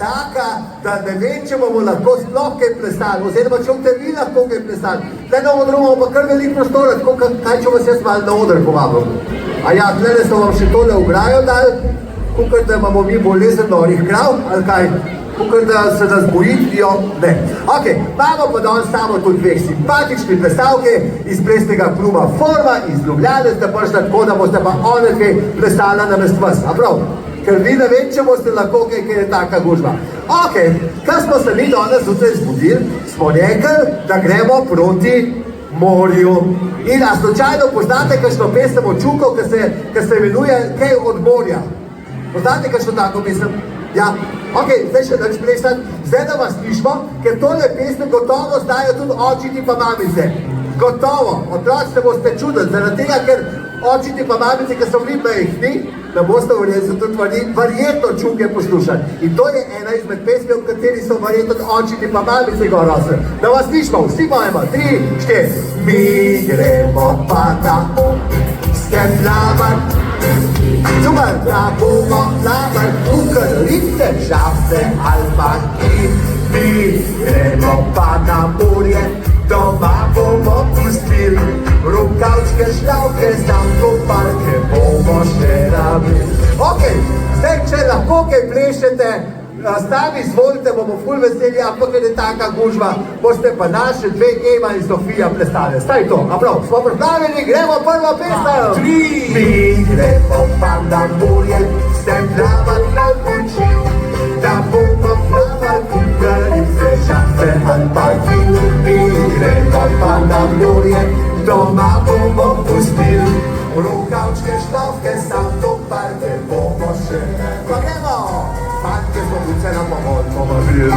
taka, da ne vem, če bomo lahko sploh kaj plesali, oziroma če boste vi lahko kaj plesali. Zdaj na odru imamo pa kar veliko prostora, tako kaj če vas jaz malo na oder povabim. A ja, tlele so vam še tole ograjo dali, kukor da imamo mi bolezen norih krav, ali kaj? Kukor da se nas bojijo, ne. Ok, imamo pa danes samo tudi dveh simpatični plesalke iz plesnega kluba Forma iz Ljubljane, ste prišli tako, da boste pa one dve plesala namest vas, a prav? Ker vi ne vem, če boste lahko kaj, ker je taka gužba. Ok, kaj smo se mi danes zjutraj zbudili, smo rekli, da gremo proti morju. In a slučajno poznate kakšno pesem od Čukov, ki se imenuje Kaj od morja? Poznate kakšno tako pesem? Ja, ok, zdaj še nič plesati, zdaj da vas slišimo, ker tole pesme gotovo znajo tudi očiti pa mamice. Gotovo, otroci se boste čudili, zaradi tega, ker očiti pa mamice, ki so bili majhni, da boste tudi verjetno Čuke poslušali. In to je ena izmed pesmi, v kateri so verjetno očiti pa mamice gor rosli. Da vas slišimo, vsi pojemo, 3, 4. Mi gremo pa na plavat, super, da bomo plavat, kukor rifte, žabce, alpaki. Mi gremo pa na morje, doma bomo pustili rukavčke, šlavke, sam kopalke bomo še rabili. Ok, zdaj, če lahko kaj plešete, s nami izvolite, bomo ful veseli, ampak ker je taka gužva, boste pa naše dve Ema in Sofija plesale. Staj to, a prav, smo pripravljeni, gremo prvo pesem. 3. Mi gremo pa na morje, sem plavat na kuči, da bomo plavat kukarice, žabce, alpaki. Mi gremo pa na morje, doma bomo pustili rukavčke, šlavke, sam kopalke bomo še. Pa gremo! Fantje smo buce na pomorili,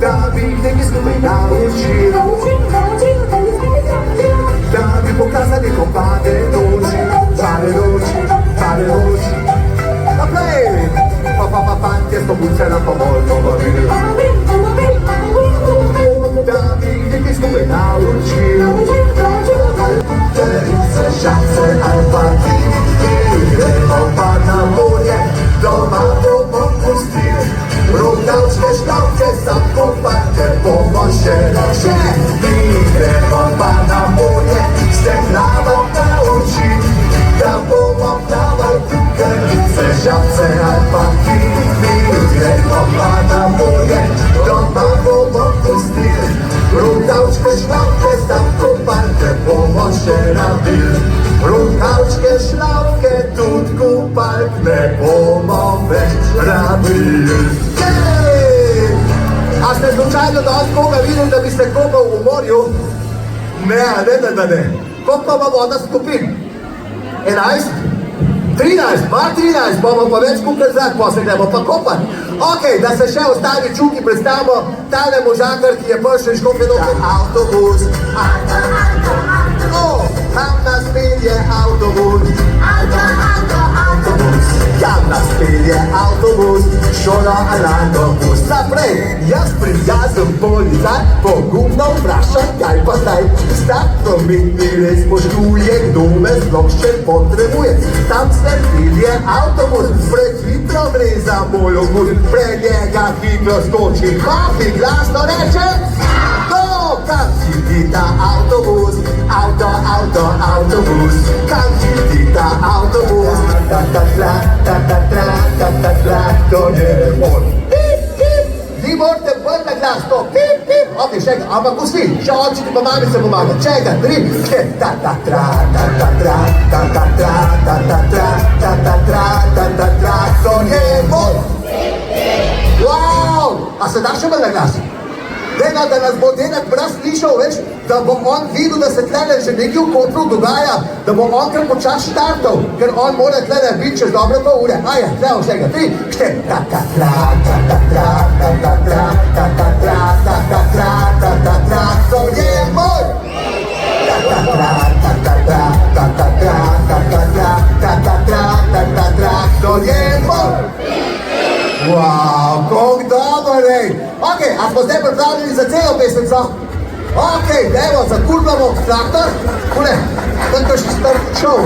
da bi nekaj skupaj naučili, da bi pokazali kopane noči, čare noči. Naprej! Pa fantje smo buce na pomorili, da bi nekaj skupaj naučili, terice, žabce, alpaki. Gremo pa na morje, doma bomo pustili rukavčke, šlavke, sam kopalke bomo še našli. Mi gremo pa na morje, se plavat naučili, da bomo plavali kukarice, žabce, alpaki. Mi gremo pa na morje, doma bomo pustili rukavčke, šlavke, sam kopalke bomo še nabili. Rukavčke, šlavke, tudi kupalk ne bomo več rabili. A ste slučajno danes koga videli, da bi se kopal v morju? Ne. Koliko pa voda skupin? 11? 13, pa 13, bomo pa več kukar zrak, pa se gremo pa kopati. Ok, da se še ostali Čuki predstavimo, tale možakar, ki je prišel iz Škofje Loke. Avtobus, tam nas pelje avtobus, tam nas pelje avtobus, šola autobus. Naprej, jaz prijazen policaj, pogumno vprašam, kaj pa zdaj. Stak prometni res spoštuje, kdo me sploh še potrebuje. Tam se pelje avtobus, prehitro gre za moj ogud, pred njega hitro skoči, hapi glasno reče, kam hiti ta avtobus, autobus, kam hiti ta avtobus, to je moj. Vi morate bolj na glas, to pip, ok, še ga, ampak vsi, še očiti pa mamice pomaga, če ga, 3, 4, to je moj. Wow, a se da še bolj na glas? Dejno, da nas bo Denak Mraz slišal več, da bo on videl, da se tlele že nekaj v Kopru dogaja, da bo on kar počas štartov, ker on mora tlele biti čez dobre pol ure. Aja, tlele vsega, 3, 4, to je moj! To je moj! Wow, kako dobro, rej! Ok, a smo zdaj pripravljeni za celo pesmico? Ok, evo, zakurbamo traktor, kule, tako še strp šov.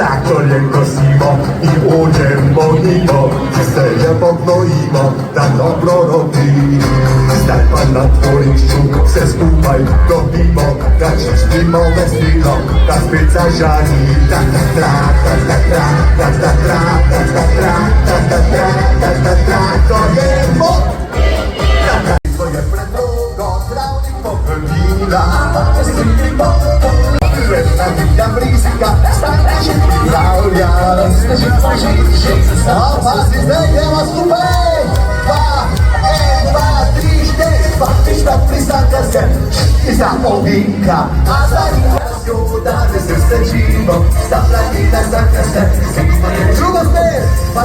traktor je kosimo i uđemo nimo, sejemo, gnojimo, da dobro rodi. Zdaj pa na dvorišču se skupaj dobimo, da čistimo veselo, da spet zažari. Da da tra, da da tra, da da tra, da da tra, da da tra, da da tra, to je mod. To je predolgo, travnik pokrnila, jedna vida blízka, stále že pripravľa, a pási zdaj nema skupej, 2, 3, 4, 5, 6, 7, 8, za ovinka, a za ňu dáme srdce živo, zaplatila za kase, drugo smer, 2,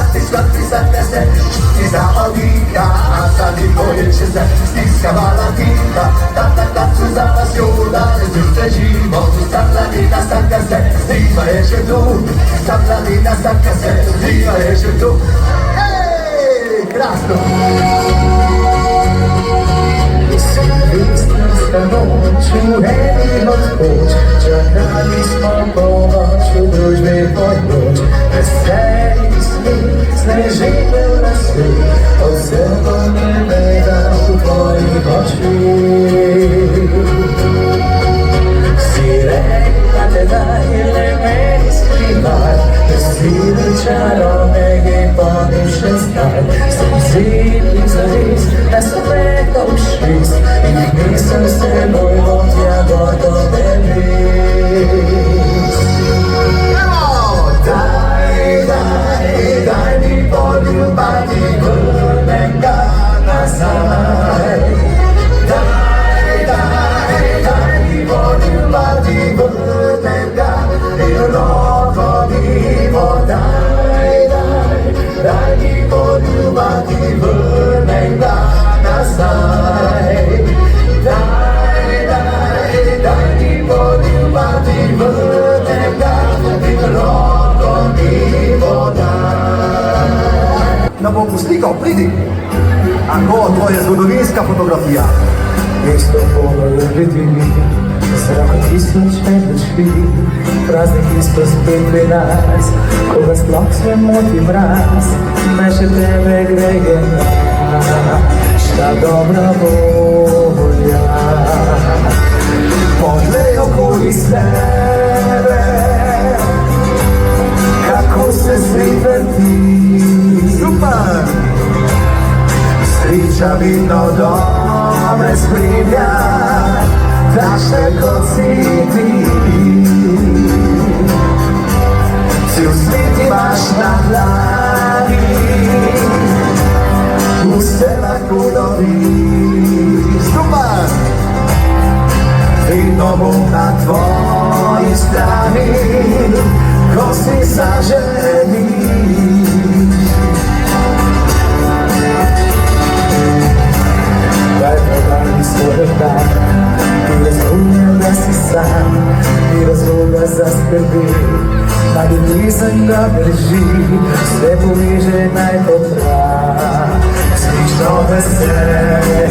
4, za ovinka, a za ňu je se stiskavala tinta, tu za vas ňu dáme srdce živo, zaplatila za kase, zima je že tu, zaplatila za kase, zima je že tu. Hej, krásno! Čuheni odhoď, čakali smo pomoč, v družbi podnoč. Veseli smih, snežite v lase, od sebo ne vedam v tvojih očih. Si rekla tedaj, le meni skrivaj, veseli čarovek je podim še zdaj. Sem zimnik zavis, da so preko všist, in nisem s teboj bom tja gordo delis. Daj mi poljubati, vrnem ga nazaj. Daj mi poljubati, vrnem ga in roko vivo. Daj mi poljubati, vrnem ga nazaj. Daj mi poljubati, vrnem ga in roko vivo. Da bom poslikal, pridi. Ako, to je zgodovinska fotografija. Mesto polno ljudi, zrak tisoče luči, prazniki so spet pri nas, ko ga sploh se moti mraz, naj še tebe greje naša dobra volja. Poglej okoli sebe, kako se svet vrti. Super! Sreča vidno dobre spremlja, takšne kot si ti. Cel svet imaš na dlani, vse lahko dobiš. Super! Vedno bom na tvoji strani, ko si zaželiš. Daj prodani svoj dan, ni razloga, da si sam, ni razloga za skrbi, naj ljubezen ga drži, vse poveže naj popravi, slično veselje.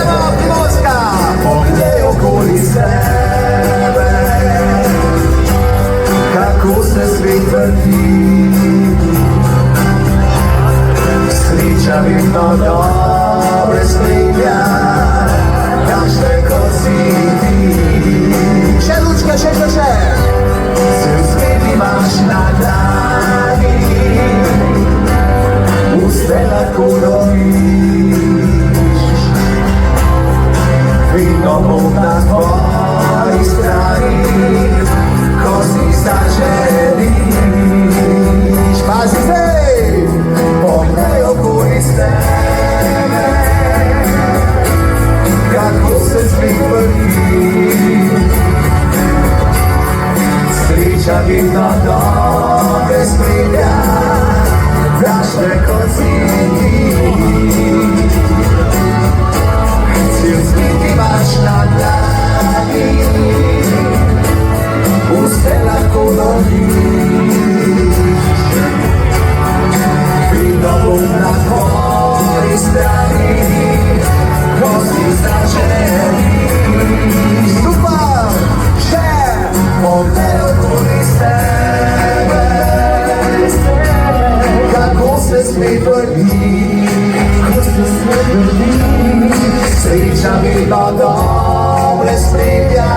Evo, Primožka! Poglej okoli sebe, kako se svet vrti. Sreča vedno dobre spremlja, takšne kot si ti. Še lučke, še. Cel svet imaš na dlani, vse lahko dobiš. Vedno bom na tvoji strani, ko si zaželiš. Pazi zdaj! Poglej okoli sebe, kako se svet vrti. Sreča vedno dobre spremlja, takšne kot si ti. Cel svet imaš na dlani, vse lahko dobiš. Vedno bom na tvoji strani, ko si zaželiš. Super! Še! Poglej okoli sebe, vrni, ko se svet vrni, sreča vedno dobre spremlja,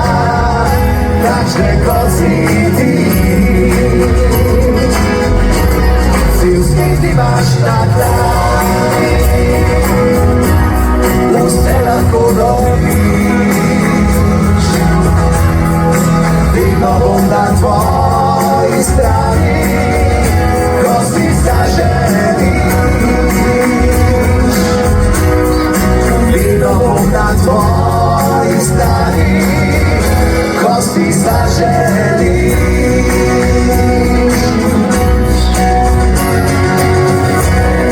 takšne kot si ti. Zimski imaš na glavi, vse lahko dobiš, vedno bom na tvoji strani, ko si zaželiš. Vedno bom na tvoji strani, ko si zaželiš.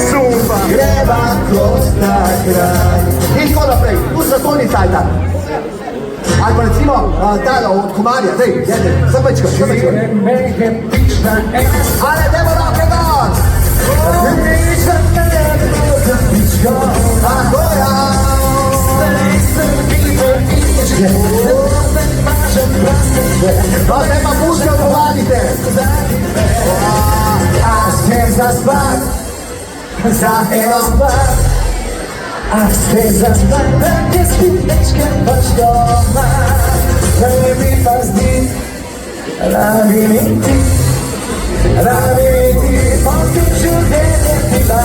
Super, greva kot na kraj. In tako naprej, tu so to ni sajta. Ali pa recimo tale od komarja, dej, jedem, zapečka. Ale demo roke gor! Tako ja! No, zdaj pa puške odgovarite. A se zaspat, za eno stvar. A se zaspat, da te spitečke pač doma. Da mi pa zdi, rabim ti, potem življenje ti da.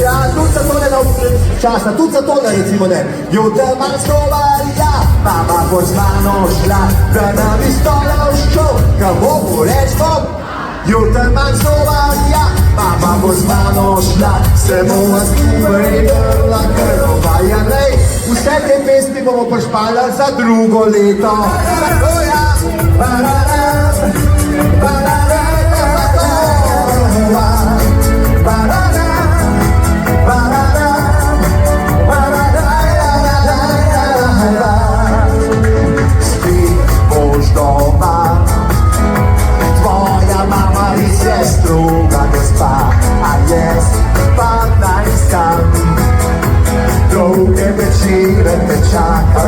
Ja, tudi za to ne dal časa, tudi za to ne recimo ne. Jutr manj stovarja, mama bo z mano šla, da nam istola vščov, ka Bogu reč bom. Jutr manj stovarja, mama bo z mano šla, se bova skupaj drla krvaja lej. Vse te pesmi bomo pošpala za drugo leto. Tako ja, pararam, pararam, struga gospa, a jaz pa naj sam. Dolge večere te čaka,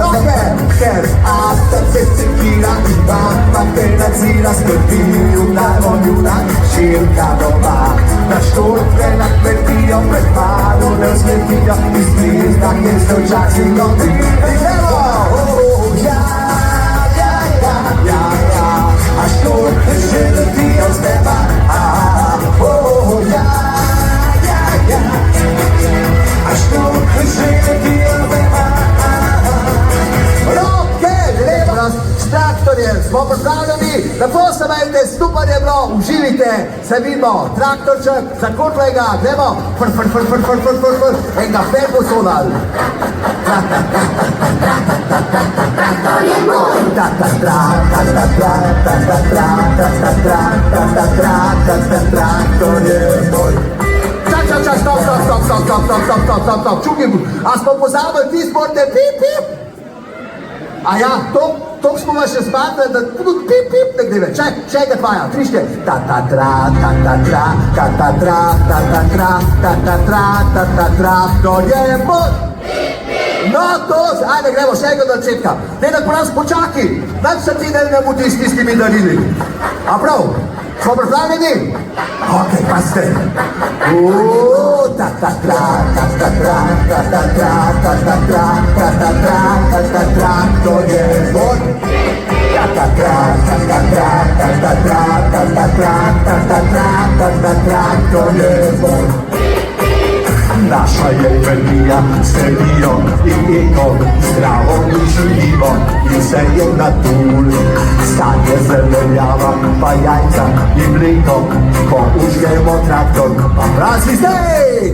ker avto se sekira in mama te nadzira, skrbi junak, širka doma. Na štortve na kmetijo, pred mano ne vzletijo, iz blizna, kjer se včasih odrijo. A štortve že letijo z neba, a štortve že letijo z neba. Roke, lepo, s traktorjem smo pripravljeni, lepo se majte, super je bilo, uživite, se vidimo, traktorček, zakurtvaj ga, gremo, enega pet bo sonal. Traktor je moj, traktor je moj. Čak, stop, čukaj, a smo pozabili, ti sporte, pip, pip. A ja, to smo vas še smatrali, da tudi pip, pip, ne gre več. Še enkrat vaja, trište. Traktor je moj. No, to, ajde, gremo še enkrat do začetka. Denak po nas počaki, nam se ti ne mudi s tistimi darili. A prav, smo pripravljeni? Ok, pa ste. Traktor je moj. Traktor je moj. Naša je energija, sredijo in eko, zdravo in živivo in vse je natul. Stanje zelenjava, pa jajca in mleko, ko užgemo traktor, pa prazni zdaj!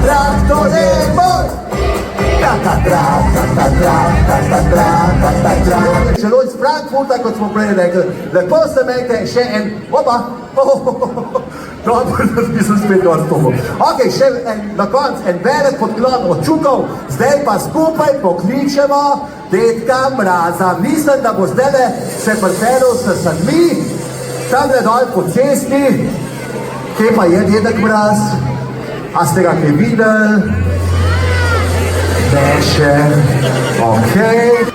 Traktor je moj! Celo iz Frankfurta, kot smo prej rekli, lepo se imejte, še en, opa, dobro, da nisem spet dostopil. Ok, še na konc en velik podklon od čukov, zdaj pa skupaj pokličemo Dedka Mraza. Mislim, da bo zdaj se pripeljal s sadmi, tam je dol po cesti, kje pa je Dedek Mraz, a ste ga kaj videli? Ne še, okej.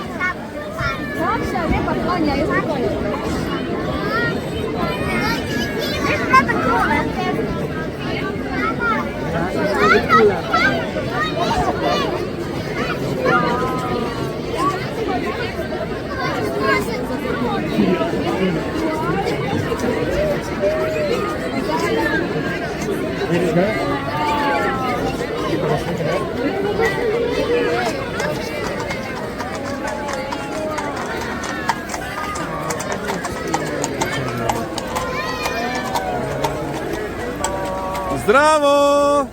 Zdravo!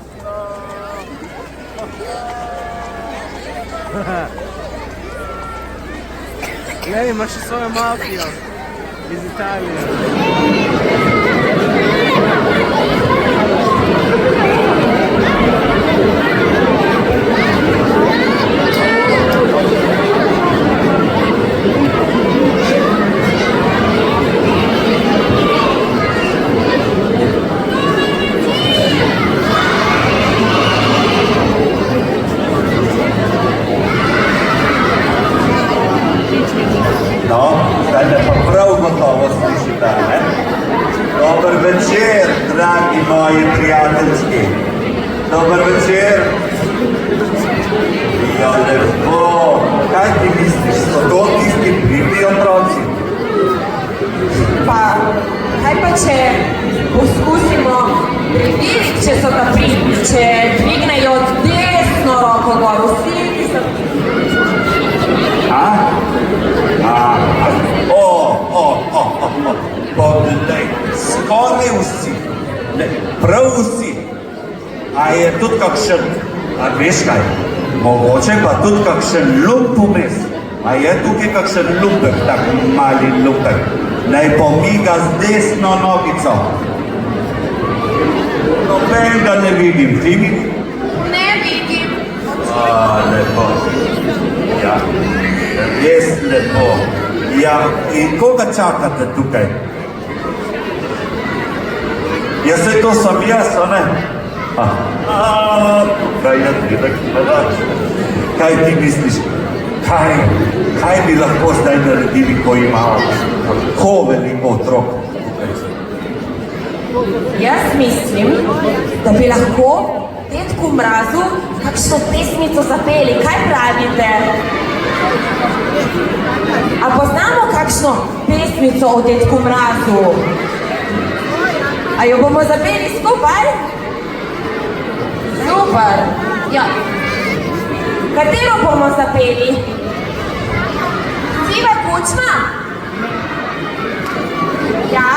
Lei, imaš še svojo mafijo iz Italije. No, zdaj me pa prav gotovo slišite, ne? Dober večer, dragi moji prijateljski. Dober večer. Ja, lepo. Kaj ti misliš, so to tisti pridi otroci? Pa, kaj pa če poskusimo preveriti, če so ta pridni, če dvignejo desno roko gor, vsi, ki so... Poglej, skoraj vsi, ne, prav vsi. A je tudi kakšen, a veš kaj, mogoče pa tudi kakšen lump vmes. A je tukaj kakšen lumpek, tak mali lumpek, naj pomiga z desno nogico. Nobenega ne vidim, ti vidim? Ne vidim. Lepo. Ja, res lepo. Ja, in koga čakate tukaj? Ja, saj to sem jaz, a ne? Kaj je ti, kaj ti misliš? Kaj bi lahko zdaj naredili, ko imamo tako veliko otrok? Jaz mislim, da bi lahko Dedku Mrazu kakšno pesmico zapeli. Kaj pravite? A poznamo kakšno pesmico o Dedku Mrazu? A jo bomo zapeli skupaj? Super. Ja. Katero bomo zapeli? Siva kučma? Ja?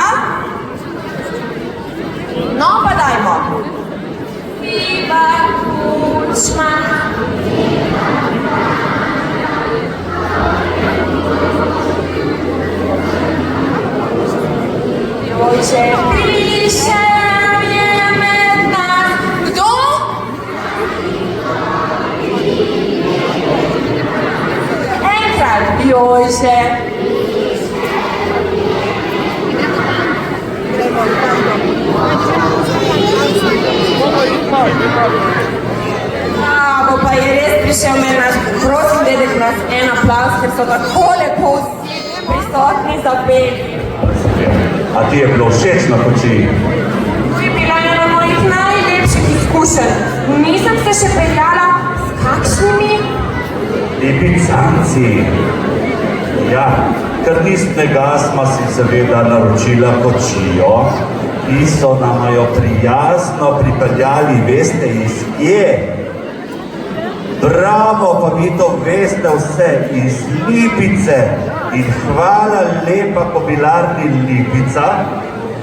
No, pa dajmo. Siva kučma. Ojče, prišel je med nas. Kdo? Enkrat, Jojče. Bravo, pa je res prišel med nas. Prosim, dedek nas en aplavz, ker so tako lepo vsi prisotni zapeli. A ti je bilo všeč na kočiji? To je bila ena mojih najlepših izkušenj. Nisem se še peljala s kakšnimi? Lipicanci. Ja, ker tistega smo si seveda naročila kočijo, ki so nam jo prijazno pripeljali, veste, iz kje? Bravo, pa vi to veste vse, iz Lipice. In hvala lepa kobilarni Lipica,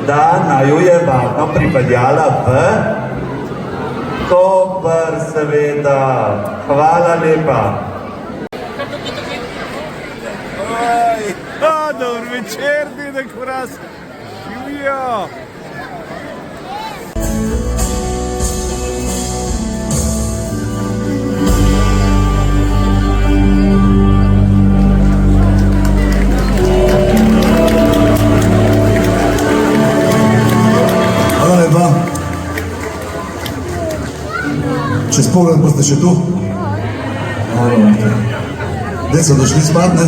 da naju je varno pripeljala v Koper, seveda. Hvala lepa. Dober večer, Dedek Mraz. Živijo. Hvala lepa. Čez pogled pa ste še tu? Dec so došli spat, ne?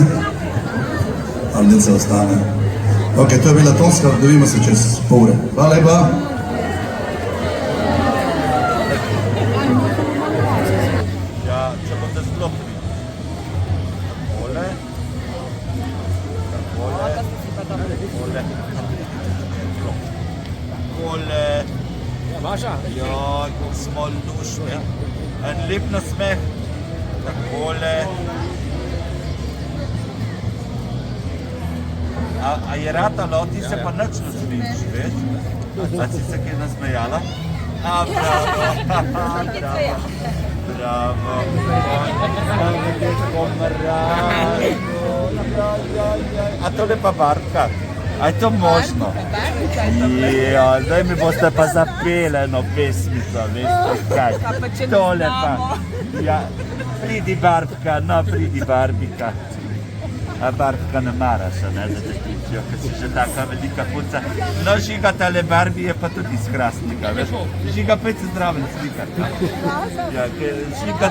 Ali dec se ostane? Ok, to je bila tonska, dobimo se čez pol ure. Hvala lepa. Takole. Takole. Maša? Ja, kako smo lušni. En lep nasmeh. Takole. A je ratalo, ti se pa nič ne smejiš, veš? A si se kaj nasmejala? A, bravo. Bravo. A to je pa Barbka? A je to možno? Ja, zdaj mi boste pa zapeli eno pesmico, veste kaj? Tole pa. Ja, pridi Barbka, no pridi Barbika. A Barbka ne maraš, a ne, da te kličijo, ker si že taka velika punca. No, Žiga, tale Barbi je pa tudi iz Hrastnika, veš? Žiga, pojď se zdraven slikati. Ja, Žiga